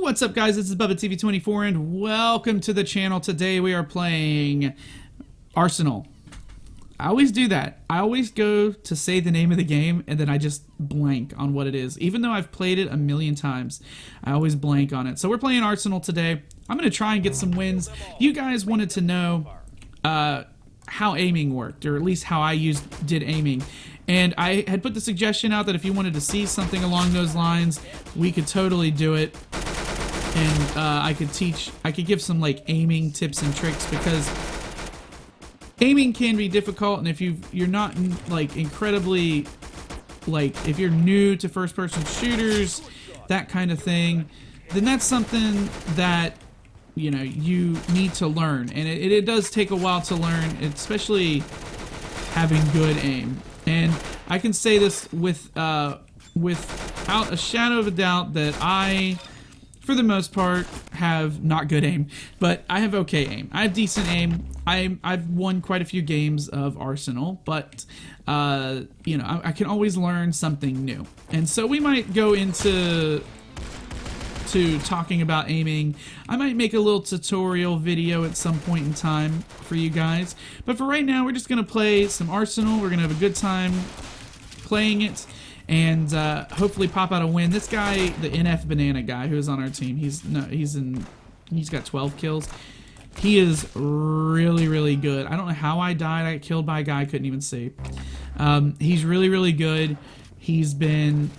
What's up, guys? This is Bubba TV24 and welcome to the channel. Today we are playing Arsenal. I always do that. I always go to say the name of the game and then I just blank on what it is. Even though I've played it a million times, I always blank on it. So we're playing Arsenal today. I'm going to try and get some wins. You guys wanted to know how aiming worked, or at least how I did aiming. And I had put the suggestion out that if you wanted to see something along those lines, we could totally do it. And I could give some like aiming tips and tricks, because aiming can be difficult, and if you're not like incredibly, like if you're new to first-person shooters, that kind of thing, then that's something that you need to learn, and it does take a while to learn, especially having good aim. And I can say this without a shadow of a doubt that I, for the most part, have not good aim, but I have okay aim. I have decent aim. I've won quite a few games of Arsenal, but I can always learn something new. And so we might go into talking about aiming. I might make a little tutorial video at some point in time for you guys, but for right now we're just gonna play some Arsenal. We're gonna have a good time playing it, and hopefully pop out a win. This guy, the NF Banana guy who is on our team, he's got 12 kills. He is really good. I don't know how I died. I got killed by a guy I couldn't even see. He's really good. He's been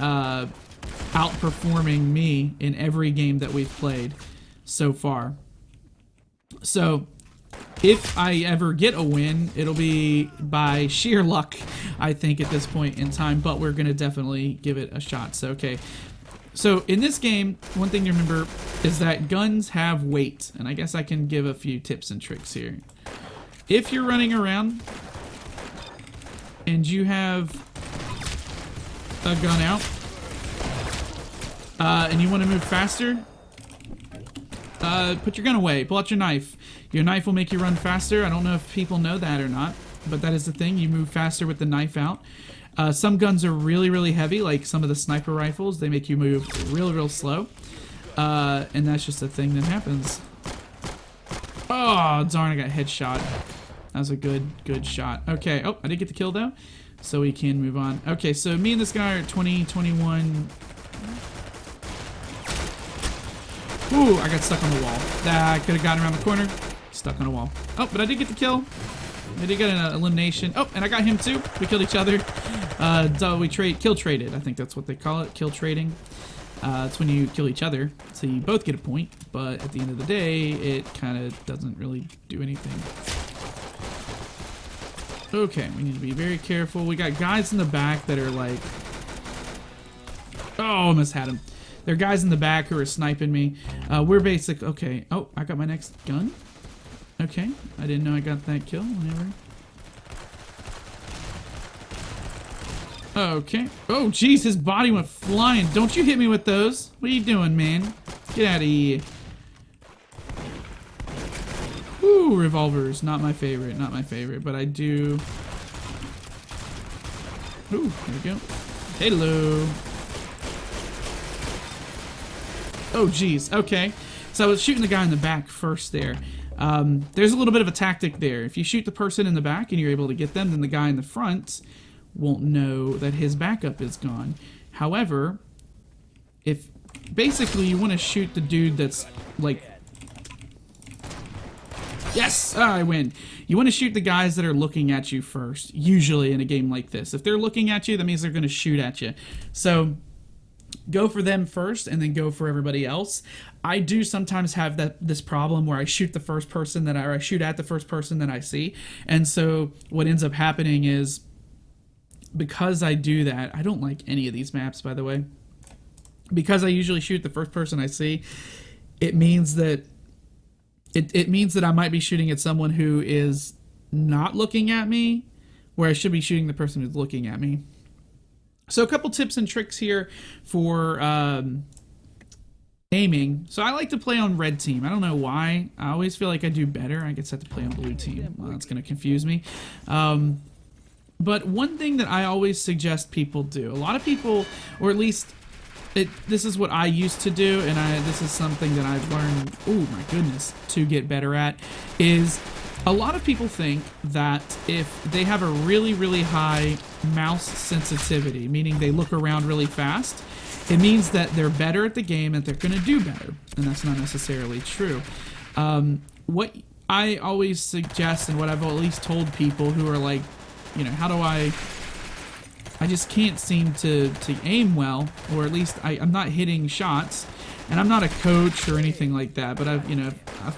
outperforming me in every game that we've played so far. So if I ever get a win, it'll be by sheer luck, I think, at this point in time, but we're gonna definitely give it a shot. So okay, so in this game, one thing to remember is that guns have weight, and I guess I can give a few tips and tricks here. If you're running around and you have a gun out and you want to move faster, put your gun away, pull out your knife. Your knife will make you run faster. I don't know if people know that or not, but that is the thing. You move faster with the knife out. Some guns are really heavy, like some of the sniper rifles. They make you move real slow, and that's just a thing that happens. Oh darn, I got headshot. That was a good shot. Okay, oh, I did get the kill though, so we can move on. Okay, so me and this guy are at 20, 21. Ooh, I got stuck on the wall. I could have gotten around the corner. Stuck on a wall. Oh, but I did get the kill. I did get an elimination. Oh, and I got him too. We killed each other. We kill traded. I think that's what they call it. Kill trading. It's when you kill each other, so you both get a point. But at the end of the day, it kind of doesn't really do anything. Okay, we need to be very careful. We got guys in the back that are like, oh, almost had him. There are guys in the back who are sniping me. We're basic. Okay. Oh, I got my next gun. Okay. I didn't know I got that kill. Whatever. Okay. Oh, jeez. His body went flying. Don't you hit me with those. What are you doing, man? Get out of here. Woo, revolvers. Not my favorite. Not my favorite. But I do. Ooh, there we go. Hello. Oh, geez. Okay. So I was shooting the guy in the back first there. There's a little bit of a tactic there. If you shoot the person in the back and you're able to get them, then the guy in the front won't know that his backup is gone. However, if basically you want to shoot the dude that's like... Yes! Ah, I win. You want to shoot the guys that are looking at you first, usually in a game like this. If they're looking at you, that means they're going to shoot at you. So go for them first and then go for everybody else. I do sometimes have this problem where I shoot the first person I shoot at the first person that I see. And so what ends up happening is, because I do that, I don't like any of these maps, by the way. Because I usually shoot the first person I see, it means that it means that I might be shooting at someone who is not looking at me, where I should be shooting the person who's looking at me. So a couple tips and tricks here for aiming. So I like to play on red team. I don't know why. I always feel like I do better. I guess I have to play on blue team. Well, that's going to confuse me. But one thing that I always suggest people do, a lot of people, or at least this is what I used to do, and this is something that I've learned, oh my goodness, to get better at, is a lot of people think that if they have a really, really high mouse sensitivity, meaning they look around really fast, it means that they're better at the game and they're going to do better. And that's not necessarily true. What I always suggest, and what I've at least told people who are like, you know, how do I just can't seem to aim well, or at least I'm not hitting shots, and I'm not a coach or anything like that, but I've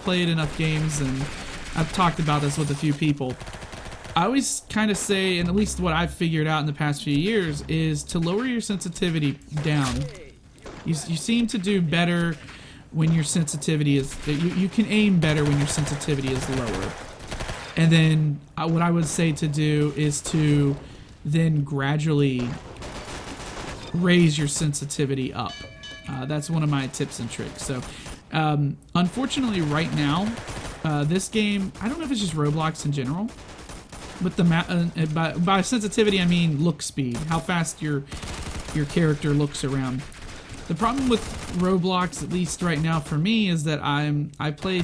played enough games and I've talked about this with a few people. I always kind of say, and at least what I've figured out in the past few years, is to lower your sensitivity down. You seem to do better when your sensitivity is, you can aim better when your sensitivity is lower. And then what I would say to do is to then gradually raise your sensitivity up. That's one of my tips and tricks. So unfortunately right now, this game, I don't know if it's just Roblox in general, but by sensitivity I mean look speed, how fast your character looks around. The problem with Roblox, at least right now for me, is that I play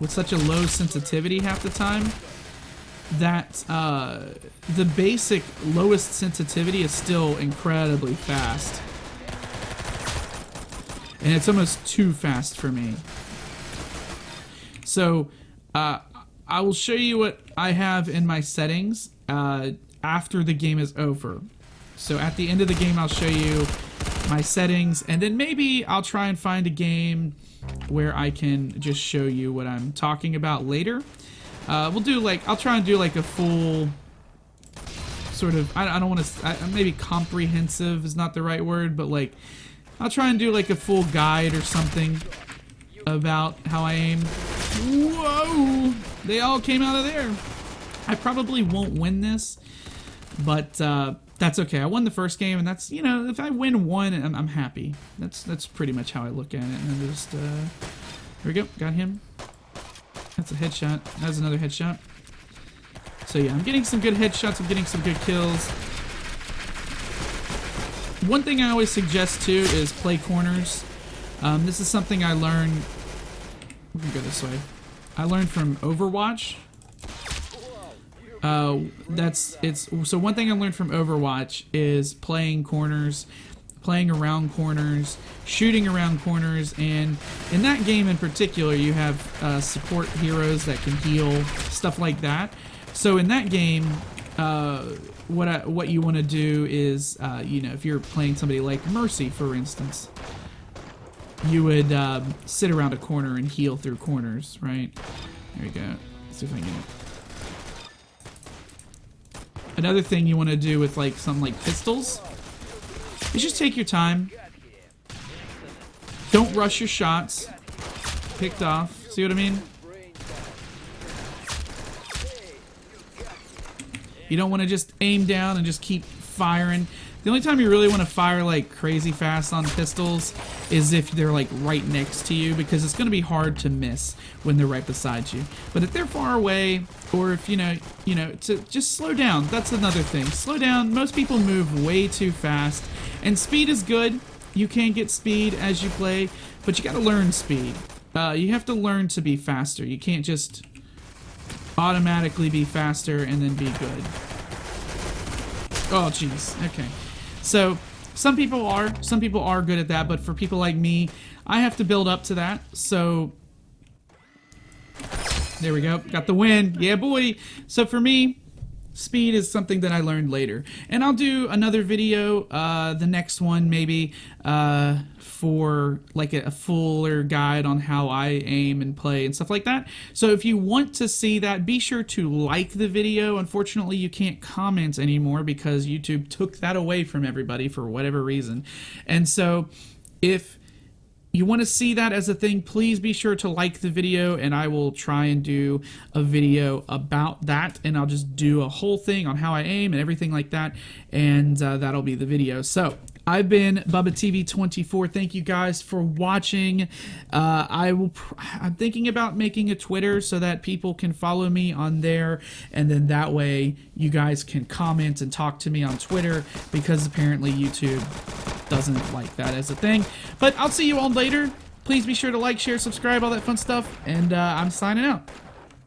with such a low sensitivity half the time that the basic lowest sensitivity is still incredibly fast, and it's almost too fast for me. So I will show you what I have in my settings after the game is over. So at the end of the game I'll show you my settings, and then maybe I'll try and find a game where I can just show you what I'm talking about later. I'll try and do like a full sort of, I don't want to, maybe comprehensive is not the right word, but like I'll try and do like a full guide or something about how I aim. Whoa! They all came out of there. I probably won't win this, but that's okay. I won the first game, and that's, you know, if I win one, I'm happy. That's pretty much how I look at it. And then just here we go. Got him. That's a headshot. That's another headshot. So yeah, I'm getting some good headshots. I'm getting some good kills. One thing I always suggest too is play corners. This is something I learned. We can go this way. I learned from Overwatch. So one thing I learned from Overwatch is playing corners, playing around corners, shooting around corners, and in that game in particular, you have support heroes that can heal, stuff like that. So in that game, what you want to do is, you know, if you're playing somebody like Mercy, for instance, you would sit around a corner and heal through corners, right? There we go. Let's see if I can get it. Another thing you want to do with like something like pistols is just take your time. Don't rush your shots. Picked off. See what I mean? You don't want to just aim down and just keep firing. The only time you really want to fire like crazy fast on pistols is if they're like right next to you, because it's going to be hard to miss when they're right beside you. But if they're far away, or if you know, to just slow down. That's another thing. Slow down. Most people move way too fast, and speed is good. You can get speed as you play, but you got to learn speed. You have to learn to be faster. You can't just automatically be faster and then be good. Oh, jeez. Okay. So some people are good at that, but for people like me, I have to build up to that. So there we go. Got the win. Yeah, boy. So for me, speed is something that I learned later. And I'll do another video, the next one maybe, for like a fuller guide on how I aim and play and stuff like that. So if you want to see that, be sure to like the video. Unfortunately, you can't comment anymore because YouTube took that away from everybody for whatever reason. And so if you want to see that as a thing, please be sure to like the video, and I will try and do a video about that, and I'll just do a whole thing on how I aim and everything like that, and that'll be the video. So I've been BubbaTV24. Thank you guys for watching. I'm thinking about making a Twitter so that people can follow me on there, and then that way you guys can comment and talk to me on Twitter, because apparently YouTube doesn't like that as a thing. But I'll see you all later. Please be sure to like, share, subscribe, all that fun stuff. And I'm signing out.